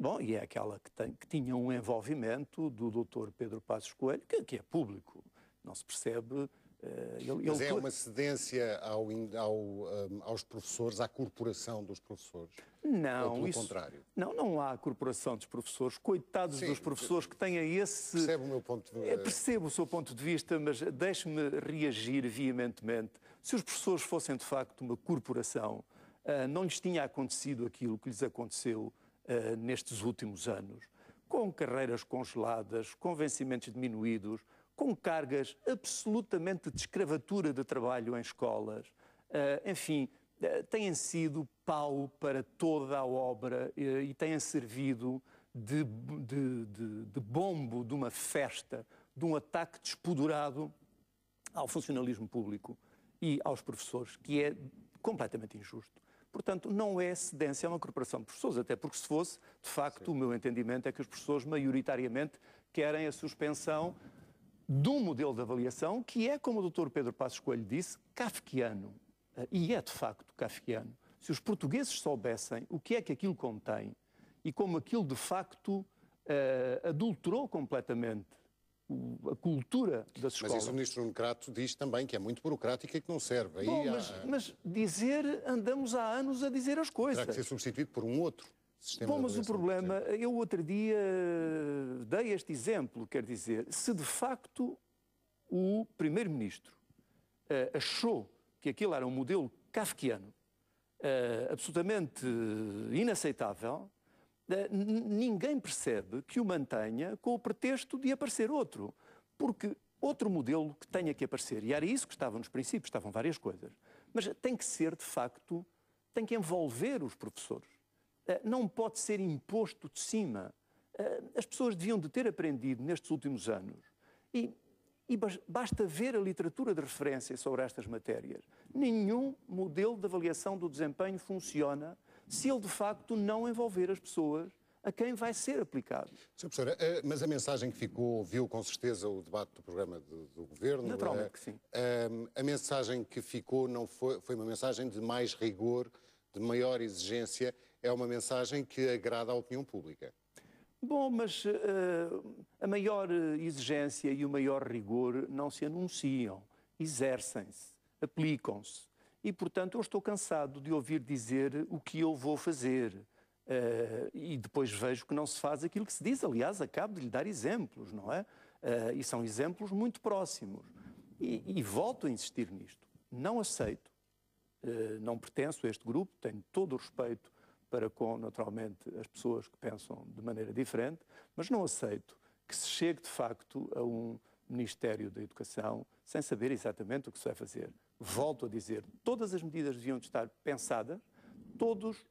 Bom, e é aquela que tinha um envolvimento do Dr. Pedro Passos Coelho, que é público, não se percebe. Mas é uma cedência aos professores, à corporação dos professores? Não, ou pelo contrário? Não há corporação dos professores. Coitados dos professores que tenham esse... Percebe o meu ponto de vista? Percebo o seu ponto de vista, mas deixe-me reagir veementemente. Se os professores fossem, de facto, uma corporação, não lhes tinha acontecido aquilo que lhes aconteceu nestes últimos anos, com carreiras congeladas, com vencimentos diminuídos, com cargas absolutamente de escravatura de trabalho em escolas, enfim, têm sido pau para toda a obra e têm servido de bombo de uma festa, de um ataque despodurado ao funcionalismo público e aos professores, que é completamente injusto. Portanto, não é cedência a uma corporação de professores, até porque se fosse, de facto, o meu entendimento é que os professores maioritariamente querem a suspensão de um modelo de avaliação que é, como o Dr. Pedro Passos Coelho disse, kafkiano. E é, de facto, kafkiano. Se os portugueses soubessem o que é que aquilo contém e como aquilo, de facto, adulterou completamente a cultura das escolas... Mas isso o Ministro Nuno Crato diz também que é muito burocrática e que não serve. Bom, mas dizer, andamos há anos a dizer as coisas. Terá que ser substituído por um outro sistema de Bom, mas o avaliação, problema, eu outro dia dei este exemplo, quer dizer, se de facto o Primeiro-Ministro achou que aquilo era um modelo kafkiano, absolutamente inaceitável, ninguém percebe que o mantenha com o pretexto de aparecer outro. Porque outro modelo que tenha que aparecer, e era isso que estava nos princípios, estavam várias coisas, mas tem que ser, de facto, tem que envolver os professores. Não pode ser imposto de cima. As pessoas deviam de ter aprendido nestes últimos anos, e basta ver a literatura de referência sobre estas matérias. Nenhum modelo de avaliação do desempenho funciona se ele, de facto, não envolver as pessoas a quem vai ser aplicado. Sra. Professora, mas a mensagem que ficou, viu com certeza o debate do programa do Governo? Naturalmente que sim. A mensagem que ficou não foi uma mensagem de mais rigor, de maior exigência, é uma mensagem que agrada à opinião pública. Bom, mas a maior exigência e o maior rigor não se anunciam, exercem-se, aplicam-se. E, portanto, eu estou cansado de ouvir dizer o que eu vou fazer. E depois vejo que não se faz aquilo que se diz. Aliás, acabo de lhe dar exemplos, não é? E são exemplos muito próximos. E volto a insistir nisto. Não aceito, não pertenço a este grupo, tenho todo o respeito para com, naturalmente, as pessoas que pensam de maneira diferente, mas não aceito que se chegue, de facto, a um Ministério da Educação sem saber exatamente o que se vai fazer. Volto a dizer, todas as medidas deviam de estar pensadas, todos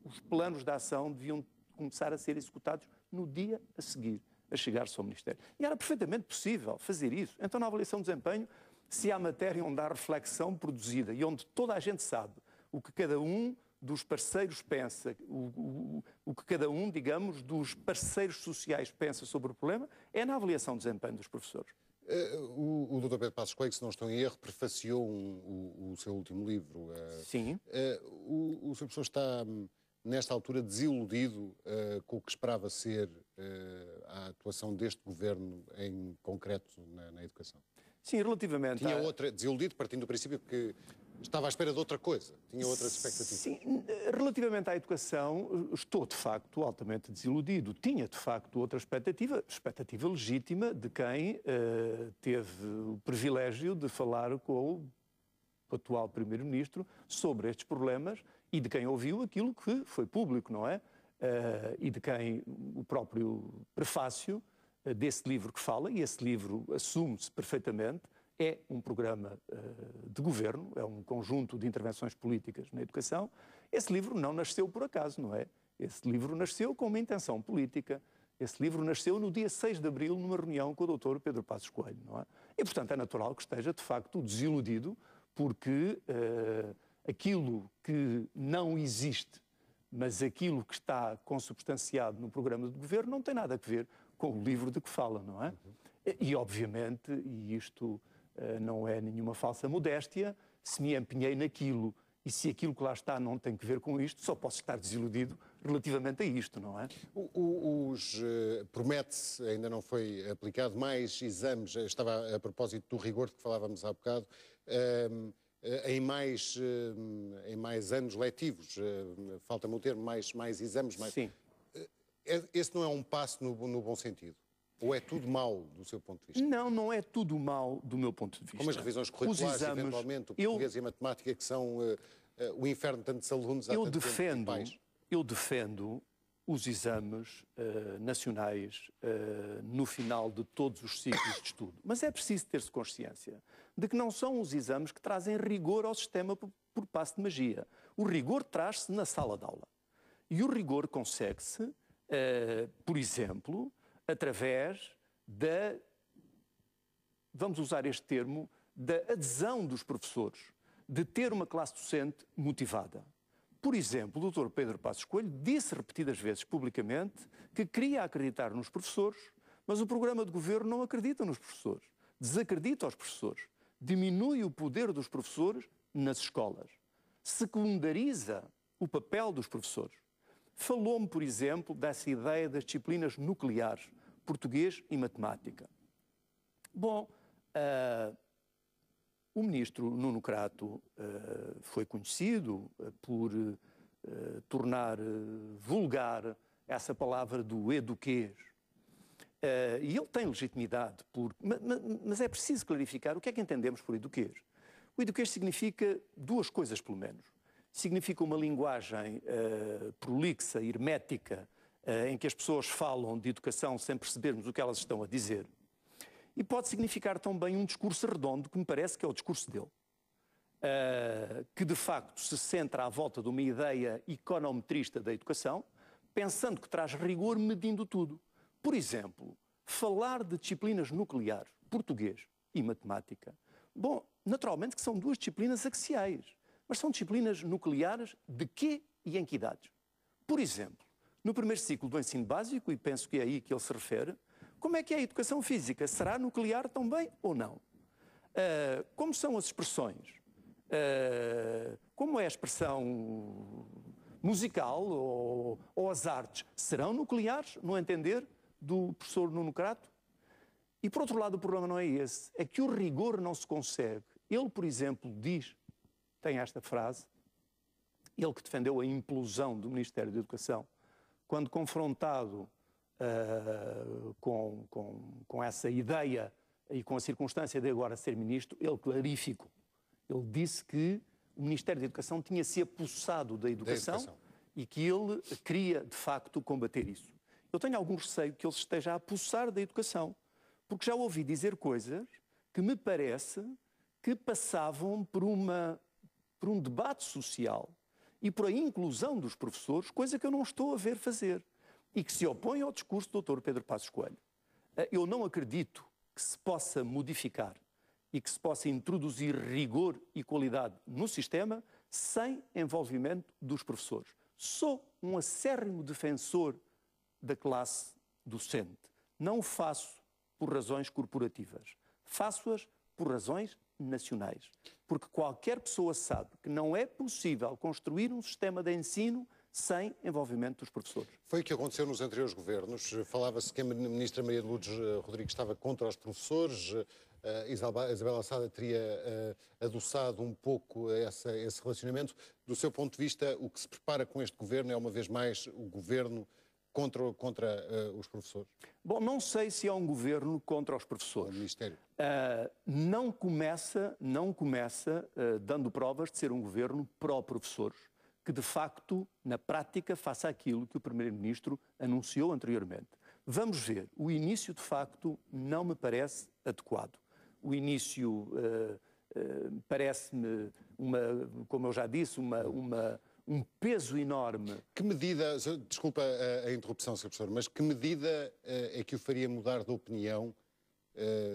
os planos de ação deviam começar a ser executados no dia a seguir, a chegar-se ao Ministério. E era perfeitamente possível fazer isso. Então, na avaliação de desempenho, se há matéria onde há reflexão produzida e onde toda a gente sabe o que cada um dos parceiros pensa, o que cada um, digamos, dos parceiros sociais pensa sobre o problema, é na avaliação de desempenho dos professores. O Dr. Pedro Passos Coelho, se não estou em erro, prefaciou o seu último livro. Sim. O Sr. Professor está, nesta altura, desiludido com o que esperava ser a atuação deste Governo, em concreto, na educação? Sim, relativamente... Tinha outra, desiludido, partindo do princípio que estava à espera de outra coisa, tinha outras expectativas. Sim, relativamente à educação, estou de facto altamente desiludido. Tinha de facto outra expectativa legítima de quem teve o privilégio de falar com o atual Primeiro-Ministro sobre estes problemas e de quem ouviu aquilo que foi público, não é? E de quem o próprio prefácio desse livro que fala, e esse livro assume-se perfeitamente, é um programa de governo, é um conjunto de intervenções políticas na educação. Esse livro não nasceu por acaso, não é? Esse livro nasceu com uma intenção política. Esse livro nasceu no dia 6 de abril, numa reunião com o Dr. Pedro Passos Coelho, não é? E, portanto, é natural que esteja, de facto, desiludido, porque aquilo que não existe, mas aquilo que está consubstanciado no programa de governo, não tem nada a ver com o livro de que fala, não é? E, obviamente, e isto não é nenhuma falsa modéstia, se me empenhei naquilo e se aquilo que lá está não tem que ver com isto, só posso estar desiludido relativamente a isto, não é? Promete-se, ainda não foi aplicado, mais exames, estava a propósito do rigor de que falávamos há bocado, em mais anos letivos, falta-me o termo, mais exames. Sim. Esse não é um passo no bom sentido? Ou é tudo mau do seu ponto de vista? Não, não é tudo mau do meu ponto de vista. Como as revisões curriculares, eventualmente, o português e a matemática, que são o inferno de tantos alunos há tanto tempo e pais. Eu defendo os exames nacionais no final de todos os ciclos de estudo. Mas é preciso ter-se consciência de que não são os exames que trazem rigor ao sistema por passe de magia. O rigor traz-se na sala de aula. E o rigor consegue-se, por exemplo, através da, vamos usar este termo, da adesão dos professores, de ter uma classe docente motivada. Por exemplo, o Dr. Pedro Passos Coelho disse repetidas vezes publicamente que queria acreditar nos professores, mas o programa de governo não acredita nos professores, desacredita os professores, diminui o poder dos professores nas escolas, secundariza o papel dos professores. Falou-me, por exemplo, dessa ideia das disciplinas nucleares, português e matemática. Bom, o ministro Nuno Crato foi conhecido por tornar vulgar essa palavra do eduquês. E ele tem legitimidade, mas é preciso clarificar o que é que entendemos por eduquês. O eduquês significa duas coisas, pelo menos. Significa uma linguagem prolixa, hermética, em que as pessoas falam de educação sem percebermos o que elas estão a dizer. E pode significar também um discurso redondo, que me parece que é o discurso dele, que de facto se centra à volta de uma ideia econometrista da educação, pensando que traz rigor medindo tudo. Por exemplo, falar de disciplinas nucleares, português e matemática. Bom, naturalmente que são duas disciplinas axiais, mas são disciplinas nucleares de quê e em que idades? Por exemplo, no primeiro ciclo do ensino básico, e penso que é aí que ele se refere, como é que é a educação física? Será nuclear também ou não? Como são as expressões? Como é a expressão musical ou as artes? Serão nucleares, no entender do professor Nuno Crato? E por outro lado, o problema não é esse, é que o rigor não se consegue. Ele, por exemplo, diz, tem esta frase, ele que defendeu a implosão do Ministério da Educação, quando confrontado com essa ideia e com a circunstância de agora ser ministro, ele clarificou. Ele disse que o Ministério da Educação tinha se apossado da educação e que ele queria, de facto, combater isso. Eu tenho algum receio que ele esteja a apossar da educação, porque já ouvi dizer coisas que me parece que passavam por um debate social e por a inclusão dos professores, coisa que eu não estou a ver fazer, e que se opõe ao discurso do Dr. Pedro Passos Coelho. Eu não acredito que se possa modificar e que se possa introduzir rigor e qualidade no sistema sem envolvimento dos professores. Sou um acérrimo defensor da classe docente. Não o faço por razões corporativas. Faço-as por razões nacionais. Porque qualquer pessoa sabe que não é possível construir um sistema de ensino sem envolvimento dos professores. Foi o que aconteceu nos anteriores governos. Falava-se que a ministra Maria de Lourdes Rodrigues estava contra os professores. Isabel Assada teria adoçado um pouco esse relacionamento. Do seu ponto de vista, o que se prepara com este governo é, uma vez mais, o governo contra os professores? Bom, não sei se é um governo contra os professores. O Ministério. Não começa dando provas de ser um governo pró-professores, que de facto, na prática, faça aquilo que o Primeiro-Ministro anunciou anteriormente. Vamos ver. O início, de facto, não me parece adequado. O início parece-me, como eu já disse, um peso enorme. Que medida, desculpa a interrupção, Sr. Professor, mas que medida é que o faria mudar de opinião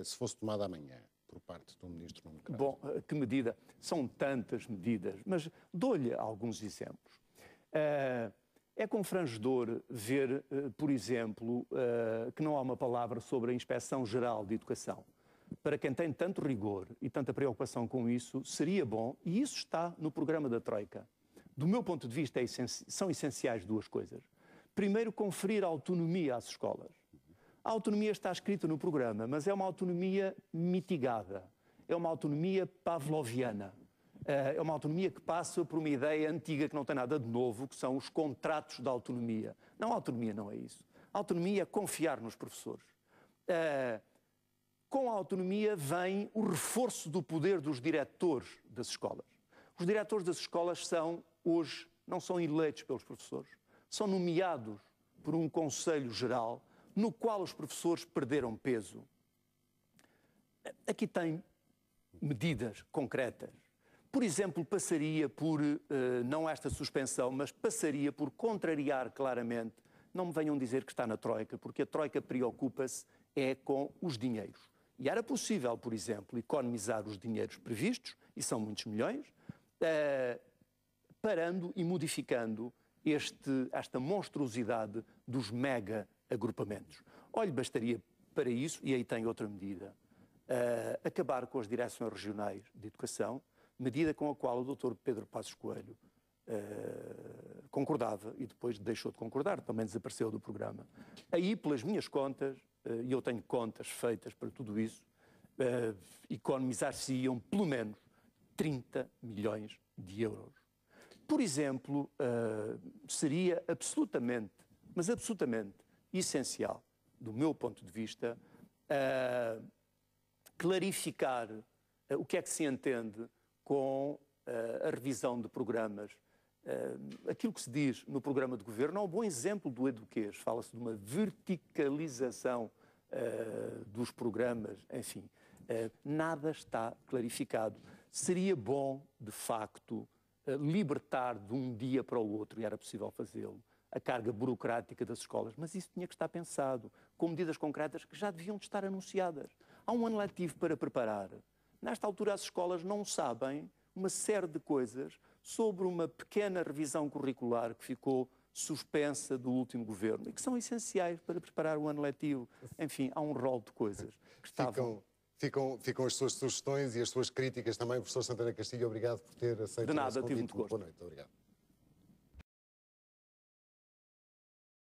se fosse tomada amanhã por parte do Ministro Nuno Crato? Bom, que medida? São tantas medidas, mas dou-lhe alguns exemplos. É confrangedor ver, por exemplo, que não há uma palavra sobre a Inspeção Geral de Educação. Para quem tem tanto rigor e tanta preocupação com isso, seria bom, e isso está no programa da Troika, do meu ponto de vista, são essenciais duas coisas. Primeiro, conferir autonomia às escolas. A autonomia está escrita no programa, mas é uma autonomia mitigada, é uma autonomia pavloviana. É uma autonomia que passa por uma ideia antiga que não tem nada de novo, que são os contratos de autonomia. Não, a autonomia não é isso. A autonomia é confiar nos professores. Com a autonomia vem o reforço do poder dos diretores das escolas. Os diretores das escolas são, hoje, não são eleitos pelos professores, são nomeados por um Conselho Geral, no qual os professores perderam peso. Aqui tem medidas concretas. Por exemplo, passaria por, não esta suspensão, mas passaria por contrariar claramente, não me venham dizer que está na Troika, porque a Troika preocupa-se com os dinheiros. E era possível, por exemplo, economizar os dinheiros previstos, e são muitos milhões, parando e modificando esta monstruosidade dos mega agrupamentos. Olhe, bastaria para isso, e aí tem outra medida, acabar com as direções regionais de educação, medida com a qual o Dr. Pedro Passos Coelho concordava e depois deixou de concordar, também desapareceu do programa. Aí, pelas minhas contas, e eu tenho contas feitas para tudo isso, economizar-se-iam pelo menos 30 milhões de euros. Por exemplo, seria absolutamente, mas absolutamente essencial, do meu ponto de vista, clarificar o que é que se entende com a revisão de programas. Aquilo que se diz no programa de governo é um bom exemplo do eduquês. Fala-se de uma verticalização dos programas, enfim. Nada está clarificado. Seria bom, de facto, libertar de um dia para o outro, e era possível fazê-lo, a carga burocrática das escolas, mas isso tinha que estar pensado, com medidas concretas que já deviam de estar anunciadas. Há um ano letivo para preparar. Nesta altura as escolas não sabem uma série de coisas sobre uma pequena revisão curricular que ficou suspensa do último governo e que são essenciais para preparar o ano letivo. Enfim, há um rol de coisas que estavam... Ficam as suas sugestões e as suas críticas também, professor Santana Castilho. Obrigado por ter aceito o nosso convite. De nada, tive muito gosto. Boa noite, obrigado.